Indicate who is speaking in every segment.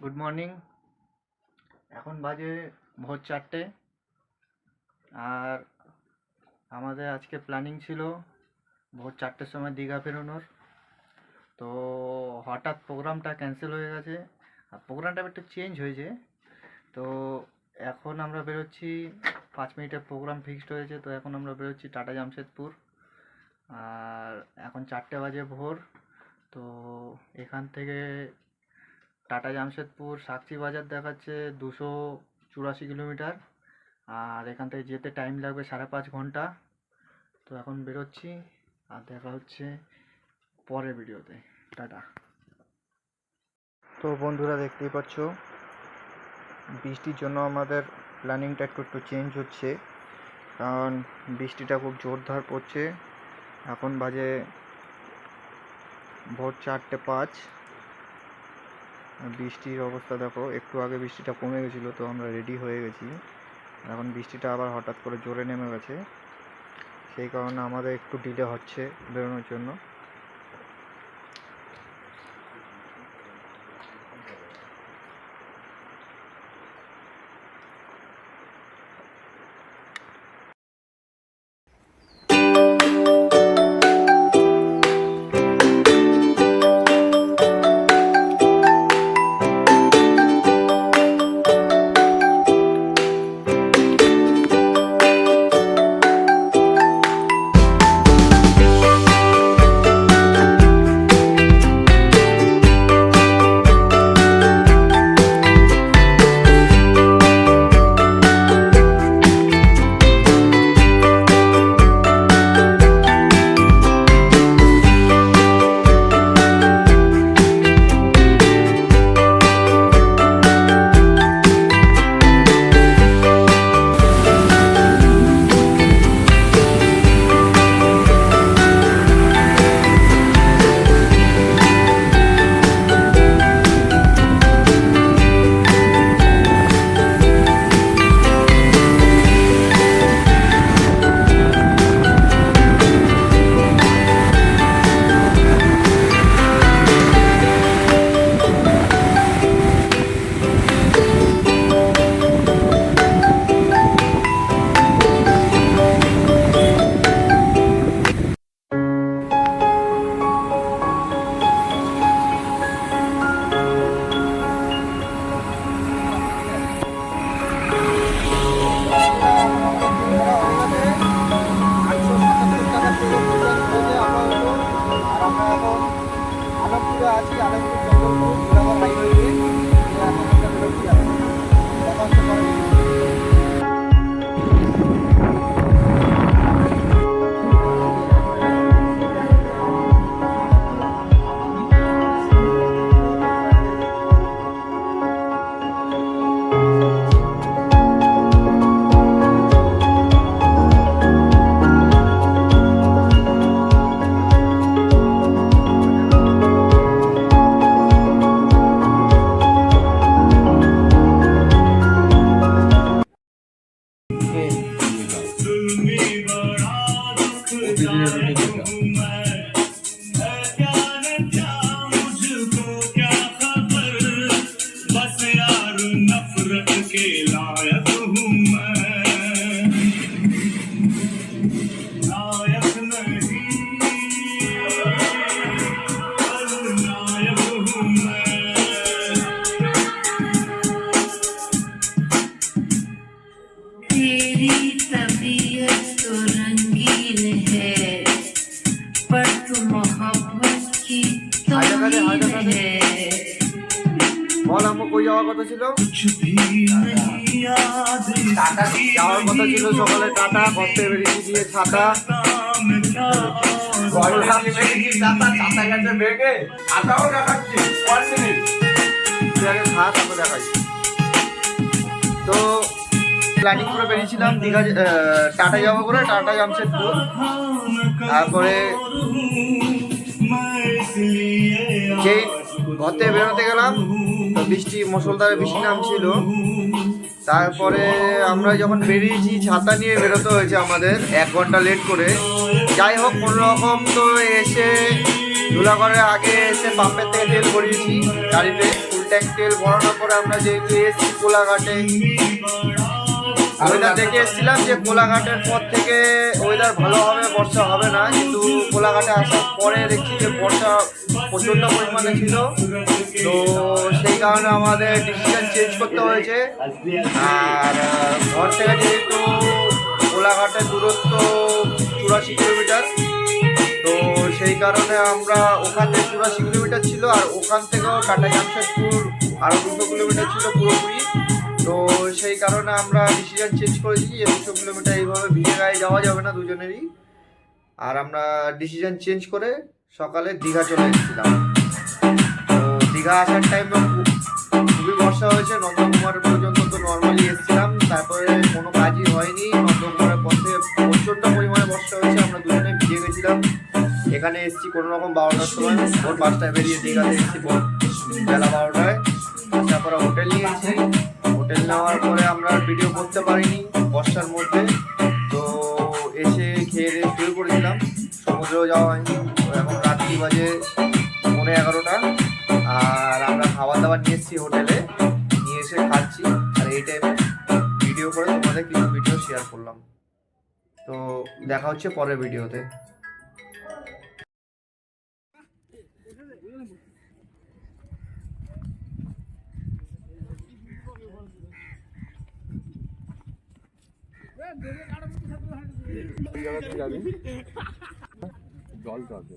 Speaker 1: Good morning. এখন বাজে ভোর 4টে। আর আমাদের আজকে প্ল্যানিং ছিল ভোর 4টের সময় দীঘা বেরোনোর। তো হঠাৎ প্রোগ্রামটা ক্যান্সেল হয়ে গেছে, আর প্রোগ্রামটা একটু চেঞ্জ হয়েছে। তো এখন আমরা বেরোচ্ছি, 5 মিনিটের প্রোগ্রাম ফিক্সড হয়েছে। তো এখন আমরা বেরোচ্ছি টাটা জামশেদপুর। আর এখন 4টে বাজে ভোর। তো এখান থেকে টাটা জামশেদপুর সাকচি বাজার দেখাচ্ছে 284 কিলোমিটার। আর এখান থেকে যেতে টাইম লাগবে 5.5 ঘন্টা। তো এখন বেরোচ্ছি, আর দেখা হচ্ছে পরের ভিডিওতে। টাটা। তো বন্ধুরা, দেখতেই পাচ্ছ বৃষ্টির জন্য আমাদের প্ল্যানিংটা একটু চেঞ্জ হচ্ছে, কারণ বৃষ্টিটা খুব জোরদার পড়ছে। এখন বাজে ভোর 4:05। বৃষ্টির অবস্থা দেখো, একটু আগে বৃষ্টিটা কমে গেছিলো, তো আমরা রেডি হয়ে গেছি। এখন বৃষ্টিটা আবার হঠাৎ করে জোরে নেমে গেছে, সেই কারণে আমাদের একটু ডিলে হচ্ছে বেরোনোর জন্য। বল, আমার কই যাওয়ার কথা ছিল? টাটা যাওয়ার কথা ছিল সকালে। টাটা ঘরতে বেরিয়েছি, দিয়ে ছাতা দেখাই। তো প্ল্যানিং করে বেরিয়েছিলাম দীঘা, টাটা যাবো করে টাটা জামশেদপুর। তারপরে যেই ঘরতে বেরোতে গেলাম, তো বৃষ্টি, মুষলধারে বৃষ্টি নামছিল। তারপরে আমরা যখন বেরিয়েছি, ছাতা নিয়ে বেরোতে হয়েছে আমাদের 1 ঘন্টা লেট করে। যাই হোক, কোনো রকম তো এসে ধুলাগড়ের আগে এসে পাম্পের থেকে তেল ভরিয়েছি গাড়িতে ফুল ট্যাঙ্ক তেল ভরানোর পরে আমরা যেহেতু এসছি কোলাঘাটে, ওয়েদার দেখে এসেছিলাম যে কোলাঘাটের পর থেকে ওয়েদার ভালো হবে, বর্ষা হবে না, কিন্তু কোলাঘাটে আসার পরে দেখছি যে বর্ষা প্রচণ্ড পরিমাণে ছিল। তো সেই কারণে আমাদের ডিসিশন চেঞ্জ করতে হয়েছে। আর ঘর থেকে যেহেতু কোলাঘাটের দূরত্ব 84 কিলোমিটার, তো সেই কারণে আমরা ওখান থেকে 84 কিলোমিটার ছিল, আর ওখান থেকেও টাটা জামশেদপুর আরও 200 কিলোমিটার ছিল পুরোপুরি। তো সেই কারণে আমরা ডিসিশন চেঞ্জ করেছি যে 200 কিলোমিটার এইভাবে ভিজে গায়ে যাওয়া যাবে না দুজনেরই। আর আমরা ডিসিশন চেঞ্জ করে সকালে দীঘা চলে এসেছিলাম। তো দীঘা আসার টাইমে খুবই বর্ষা হয়েছে, নন্দকুমার পর্যন্ত তো নর্মালি এসেছিলাম, তারপরে কোনো কাজই হয়নি। নন্দকুমারের পথে প্রচণ্ড পরিমাণে বর্ষা হয়েছে, আমরা দুজনে ভিজে গেছিলাম। এখানে এসেছি কোনো রকম 12টার সময়, ভোর 5টায় বেরিয়ে দীঘাতে এসেছি বেলা 12টায়। তারপরে হোটেল নিয়েছি, হোটেল নেওয়ার পরে আমরা ভিডিও করতে পারিনি বর্ষার মধ্যে। তো এসে খেয়ে দিয়ে শুয়ে পড়েছিলাম, সমুদ্রেও যাওয়া হয়নি। তো এখন রাত্রি বাজে 11:30, আর আমরা খাবার দাবার নিয়ে এসেছি হোটেলে, নিয়ে এসে খাচ্ছি। আর এই টাইমে ভিডিও করে তোমাদের কিছু ভিডিও শেয়ার করলাম। তো দেখা হচ্ছে পরের ভিডিওতে।
Speaker 2: জল তো আছে।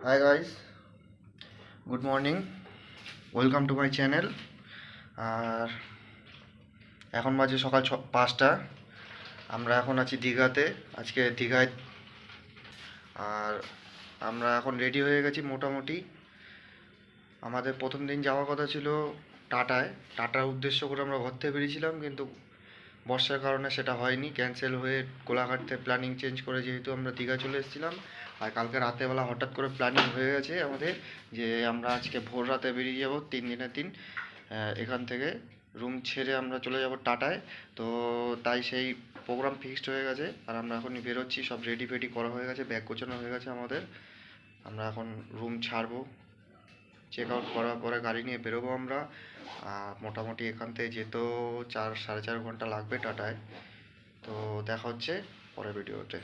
Speaker 1: Hi guys, good morning, welcome to my channel. আর এখন বাজে সকাল 5টা। আমরা এখন আছি দীঘাতে, আজকে দীঘায়। আর আমরা এখন রেডি হয়ে গেছি মোটামুটি। আমাদের প্রথম দিন যাওয়ার কথা ছিল টাটার উদ্দেশ্য করে আমরা ঘর থেকে বেরিয়েছিলাম, কিন্তু বর্ষার কারণে সেটা হয়নি, ক্যান্সেল হয়ে কোলাঘাট থেকে প্ল্যানিং চেঞ্জ করে যেহেতু আমরা দীঘা চলে এসেছিলাম। আর কালকে রাতেরবেলা হঠাৎ করে প্ল্যানিং হয়ে গেছে আমাদের যে আমরা আজকে ভোর রাতে বেরিয়ে যাব 3 দিনের দিন। এখান থেকে রুম ছেড়ে আমরা চলে যাব টাটায়। তো তাই সেই প্রোগ্রাম ফিক্সড হয়ে গেছে। আর আমরা এখনই বেরোচ্ছি, সব রেডি ফেডি করা হয়ে গেছে, ব্যাগ গোছানো হয়ে গেছে আমাদের। আমরা এখন রুম ছাড়বো, চেক আউট করার পরে গাড়ি নিয়ে বেরোবো আমরা। মোটামুটি এখান থেকে যেতেও 4 সাড়ে 4 ঘন্টা লাগবে টাটায়। তো দেখা হচ্ছে
Speaker 2: পরের ভিডিওতে।